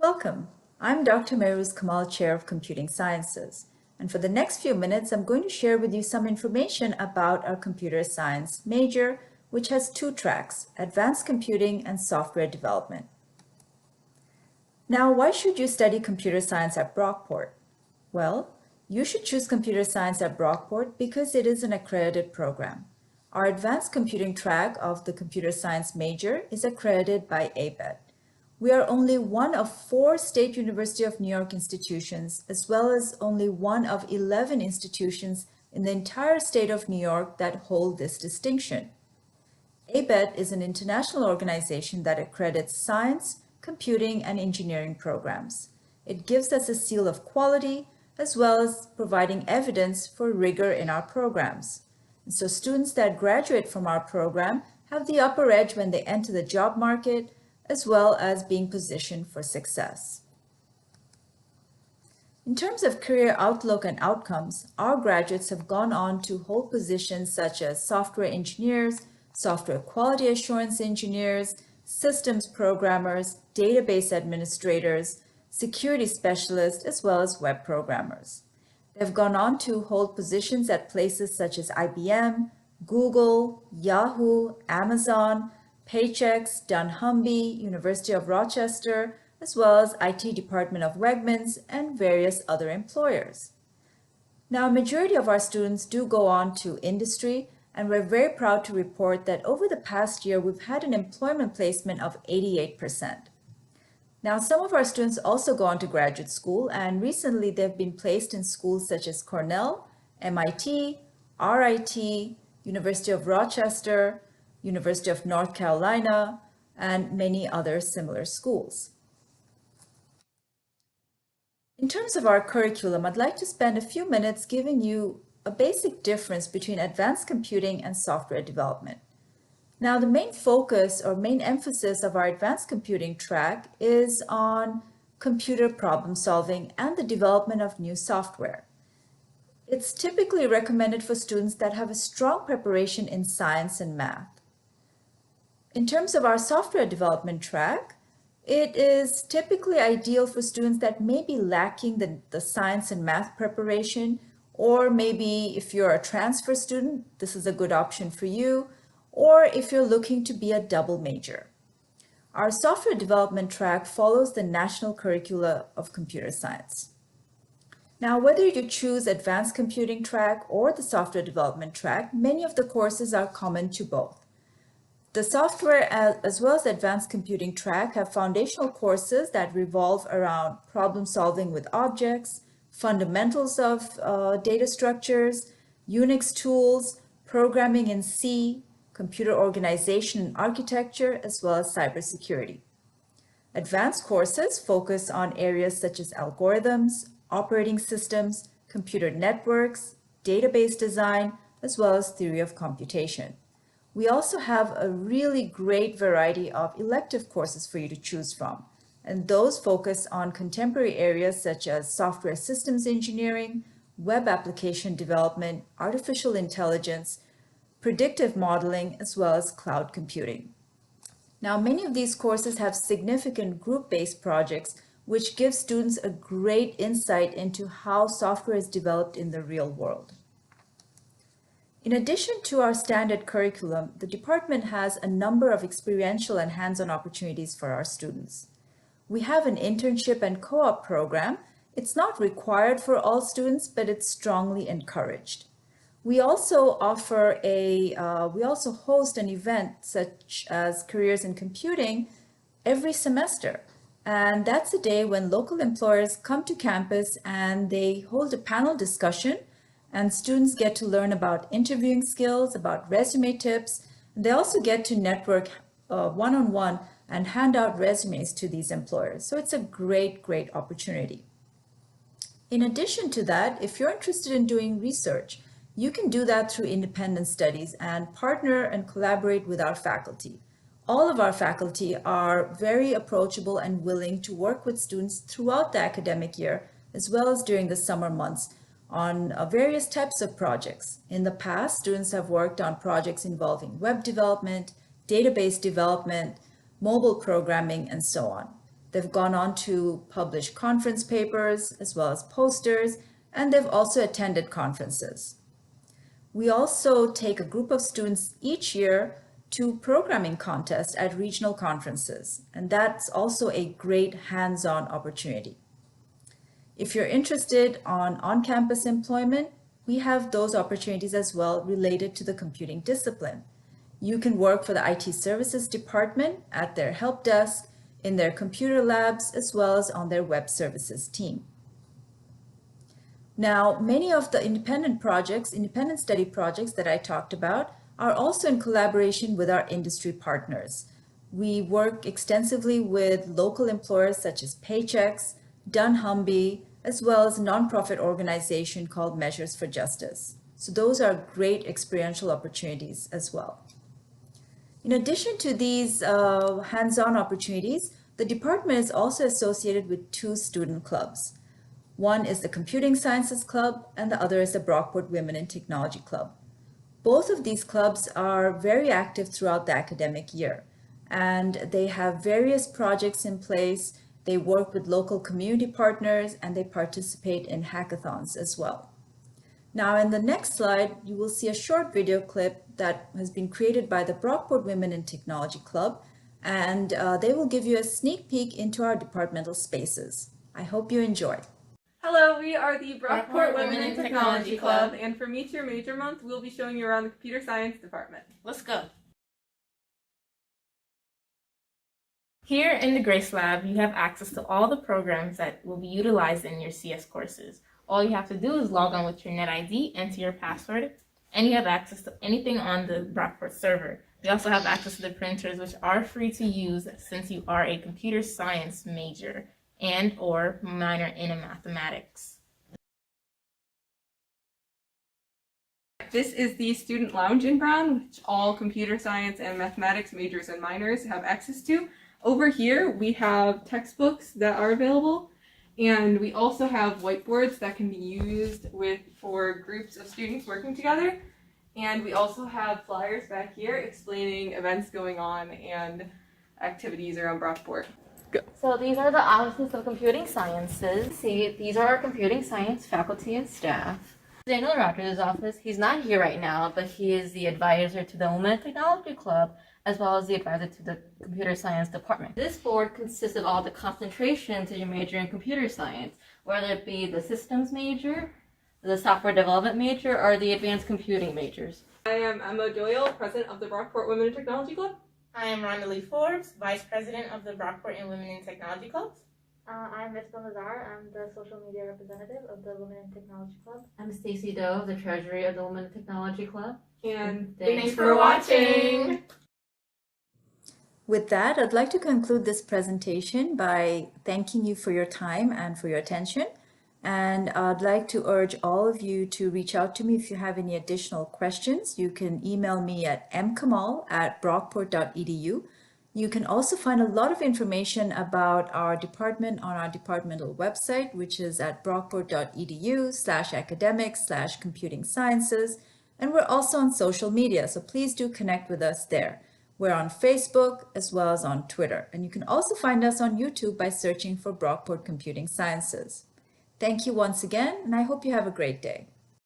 Welcome. I'm Dr. Mehruz Kamal, Chair of Computing Sciences, and for the next few minutes, I'm going to share with you some information about our computer science major, which has two tracks, Advanced Computing and Software Development. Now, why should you study computer science at Brockport? Well, you should choose computer science at Brockport because it is an accredited program. Our advanced computing track of the computer science major is accredited by ABET. We are only one of 4 State University of New York institutions, as well as only one of 11 institutions in the entire state of New York that hold this distinction. ABET is an international organization that accredits science, computing, and engineering programs. It gives us a seal of quality, as well as providing evidence for rigor in our programs. And so students that graduate from our program have the upper edge when they enter the job market, as well as being positioned for success. In terms of career outlook and outcomes, our graduates have gone on to hold positions such as software engineers, software quality assurance engineers, systems programmers, database administrators, security specialists, as well as web programmers. They've gone on to hold positions at places such as IBM, Google, Yahoo, Amazon, Paychex, dunnhumby, University of Rochester, as well as IT Department of Wegmans and various other employers. Now, a majority of our students do go on to industry, and we're very proud to report that over the past year, we've had an employment placement of 88%. Now, some of our students also go on to graduate school, and recently they've been placed in schools such as Cornell, MIT, RIT, University of Rochester, University of North Carolina, and many other similar schools. In terms of our curriculum, I'd like to spend a few minutes giving you a basic difference between advanced computing and software development. Now, the main focus or main emphasis of our advanced computing track is on computer problem solving and the development of new software. It's typically recommended for students that have a strong preparation in science and math. In terms of our software development track, it is typically ideal for students that may be lacking the science and math preparation, or maybe if you're a transfer student, this is a good option for you, or if you're looking to be a double major. Our software development track follows the national curricula of computer science. Now, whether you choose advanced computing track or the software development track, many of the courses are common to both. The software as well as advanced computing track have foundational courses that revolve around problem solving with objects, fundamentals of data structures, Unix tools, programming in C, computer organization and architecture, as well as cybersecurity. Advanced courses focus on areas such as algorithms, operating systems, computer networks, database design, as well as theory of computation. We also have a really great variety of elective courses for you to choose from, and those focus on contemporary areas such as software systems engineering, web application development, artificial intelligence, predictive modeling, as well as cloud computing. Now, many of these courses have significant group-based projects, which give students a great insight into how software is developed in the real world. In addition to our standard curriculum, the department has a number of experiential and hands-on opportunities for our students. We have an internship and co-op program. It's not required for all students, but it's strongly encouraged. We also host an event such as Careers in Computing every semester. And that's a day when local employers come to campus and they hold a panel discussion, and students get to learn about interviewing skills, about resume tips. They also get to network one-on-one and hand out resumes to these employers. So it's a great, great opportunity. In addition to that, if you're interested in doing research, you can do that through independent studies and partner and collaborate with our faculty. All of our faculty are very approachable and willing to work with students throughout the academic year, as well as during the summer months, on various types of projects. In the past, students have worked on projects involving web development, database development, mobile programming, and so on. They've gone on to publish conference papers as well as posters, and they've also attended conferences. We also take a group of students each year to programming contests at regional conferences, and that's also a great hands-on opportunity. If you're interested on-campus employment, we have those opportunities as well related to the computing discipline. You can work for the IT services department at their help desk, in their computer labs, as well as on their web services team. Now, many of the independent study projects that I talked about are also in collaboration with our industry partners. We work extensively with local employers such as Paychex, dunnhumby, as well as a nonprofit organization called Measures for Justice. So those are great experiential opportunities as well. In addition to these hands-on opportunities, the department is also associated with two student clubs. One is the Computing Sciences Club, and the other is the Brockport Women in Technology Club. Both of these clubs are very active throughout the academic year, and they have various projects in place. They work with local community partners, and they participate in hackathons as well. Now, in the next slide, you will see a short video clip that has been created by the Brockport Women in Technology Club, and they will give you a sneak peek into our departmental spaces. I hope you enjoy. Hello, we are the Brockport Women in Technology Club, and for Meet Your Major Month, we'll be showing you around the Computer Science Department. Let's go. Here in the Grace Lab, you have access to all the programs that will be utilized in your CS courses. All you have to do is log on with your NetID, enter your password, and you have access to anything on the Brockport server. You also have access to the printers, which are free to use since you are a computer science major and or minor in mathematics. This is the student lounge in brown, which all computer science and mathematics majors and minors have access to. Over here, we have textbooks that are available, and we also have whiteboards that can be used for groups of students working together. And we also have flyers back here explaining events going on and activities around Brockport. Go. So these are the offices of computing sciences. See, these are our computing science faculty and staff. Daniel Rogers' office, he's not here right now, but he is the advisor to the Women Technology Club, as well as the advisor to the computer science department. This board consists of all the concentrations in your major in computer science, whether it be the systems major, the software development major, or the advanced computing majors. I am Emma Doyle, president of the Brockport Women in Technology Club. I am Rhonda Lee Forbes, Vice President of the Brockport and Women in Technology Clubs. I'm Ms. Nazar. I'm the social media representative of the Women in Technology Club. I'm Stacy Doe, the treasury of the Women Technology Club. And thanks for watching. With that, I'd like to conclude this presentation by thanking you for your time and for your attention. And I'd like to urge all of you to reach out to me if you have any additional questions. You can email me at mkamal@brockport.edu. You can also find a lot of information about our department on our departmental website, which is at brockport.edu/academics/computing sciences. And we're also on social media, so please do connect with us there. We're on Facebook as well as on Twitter. And you can also find us on YouTube by searching for Brockport Computing Sciences. Thank you once again, and I hope you have a great day.